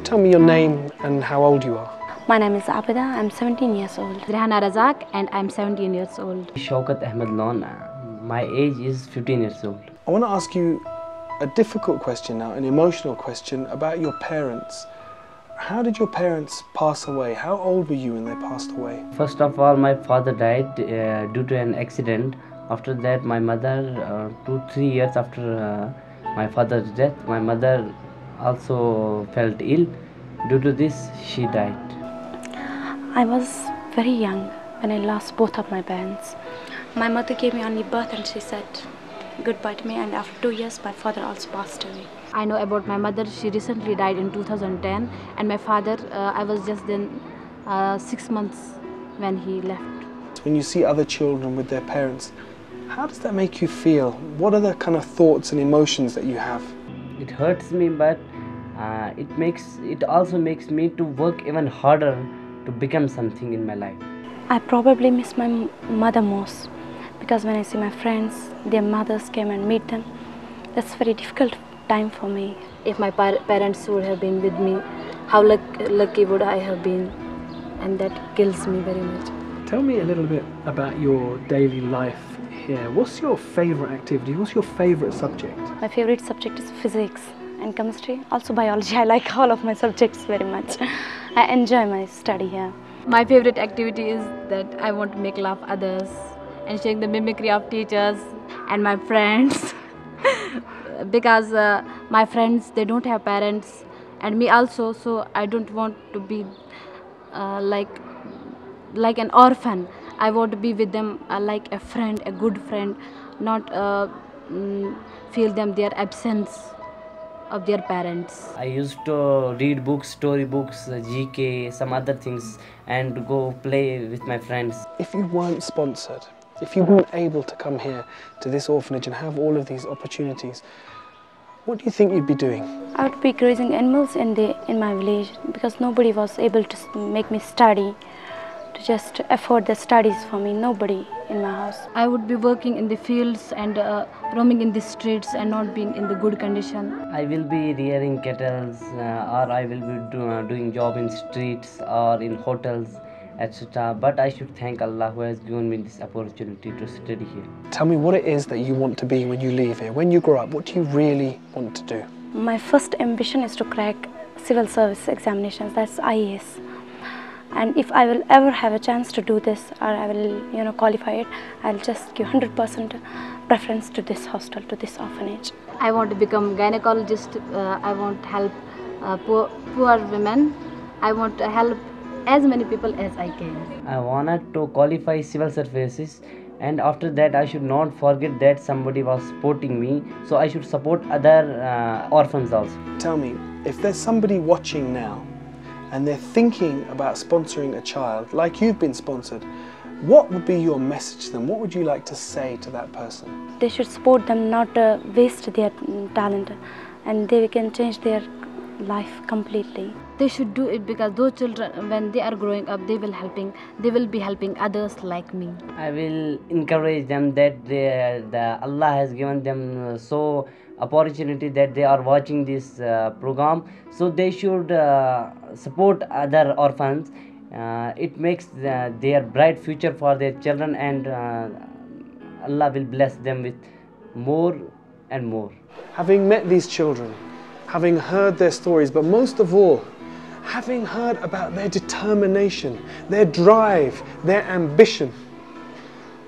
tell me your name and how old you are? My name is Abida. I'm 17 years old. Rehana Razak and I'm 17 years old. Shaukat Ahmed Lon. My age is 15 years old. I want to ask you a difficult question now, an emotional question about your parents. How did your parents pass away? How old were you when they passed away? First of all, my father died due to an accident. After that, my mother, 2-3 years after my father's death, my mother also felt ill. Due to this, she died. I was very young when I lost both of my parents. My mother gave me only birth and she said goodbye to me, and after 2 years my father also passed away. I know about my mother. She recently died in 2010, and my father, I was just then 6 months when he left. When you see other children with their parents, how does that make you feel? What are the kind of thoughts and emotions that you have? It hurts me, but it also makes me to work even harder to become something in my life. I probably miss my mother most, because when I see my friends, their mothers came and meet them, that's a very difficult time for me. If my parents would have been with me, how lucky would I have been, and that kills me very much. Tell me a little bit about your daily life here. What's your favorite activity? What's your favorite subject? My favorite subject is physics and chemistry, also biology. I like all of my subjects very much. I enjoy my study here. My favorite activity is that I want to make laugh others and showing the mimicry of teachers and my friends. Because my friends, they don't have parents, and me also, so I don't want to be like an orphan. I want to be with them like a friend, a good friend, not feel them their absence of their parents. I used to read books, story books, GK, some other things, and go play with my friends. If you weren't sponsored, if you weren't able to come here to this orphanage and have all of these opportunities, what do you think you'd be doing? I would be grazing animals in my village, because nobody was able to make me study, to just afford the studies for me. Nobody in my house. I would be working in the fields and roaming in the streets and not being in the good condition. I will be rearing cattle, or I will be doing job in streets or in hotels, etc. But I should thank Allah who has given me this opportunity to study here. Tell me what it is that you want to be when you leave here. When you grow up, what do you really want to do? My first ambition is to crack civil service examinations, that's IAS. And if I will ever have a chance to do this, or I will qualify it, I'll just give 100% preference to this hostel, to this orphanage. I want to become gynecologist. I want to help poor women. I want to help as many people as I can. I wanted to qualify civil services, and after that I should not forget that somebody was supporting me, so I should support other orphans also. Tell me, if there's somebody watching now and they're thinking about sponsoring a child like you've been sponsored, what would be your message to them? What would you like to say to that person? They should support them, not waste their talent, and they can change their life completely. They should do it, because those children, when they are growing up, they will be helping others like me. I will encourage them that Allah has given them so opportunity that they are watching this program, so they should support other orphans. It makes their bright future for their children, and Allah will bless them with more and more. Having met these children, having heard their stories, but most of all, having heard about their determination, their drive, their ambition,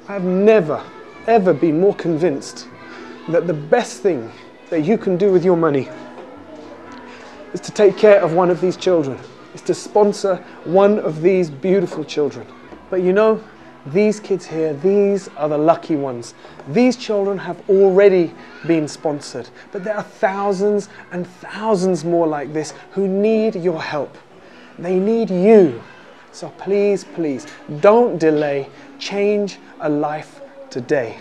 I've never, ever been more convinced that the best thing that you can do with your money is to take care of one of these children, is to sponsor one of these beautiful children. But you know, these kids here, these are the lucky ones. These children have already been sponsored, but there are thousands and thousands more like this who need your help. They need you. So please, please, don't delay. Change a life today.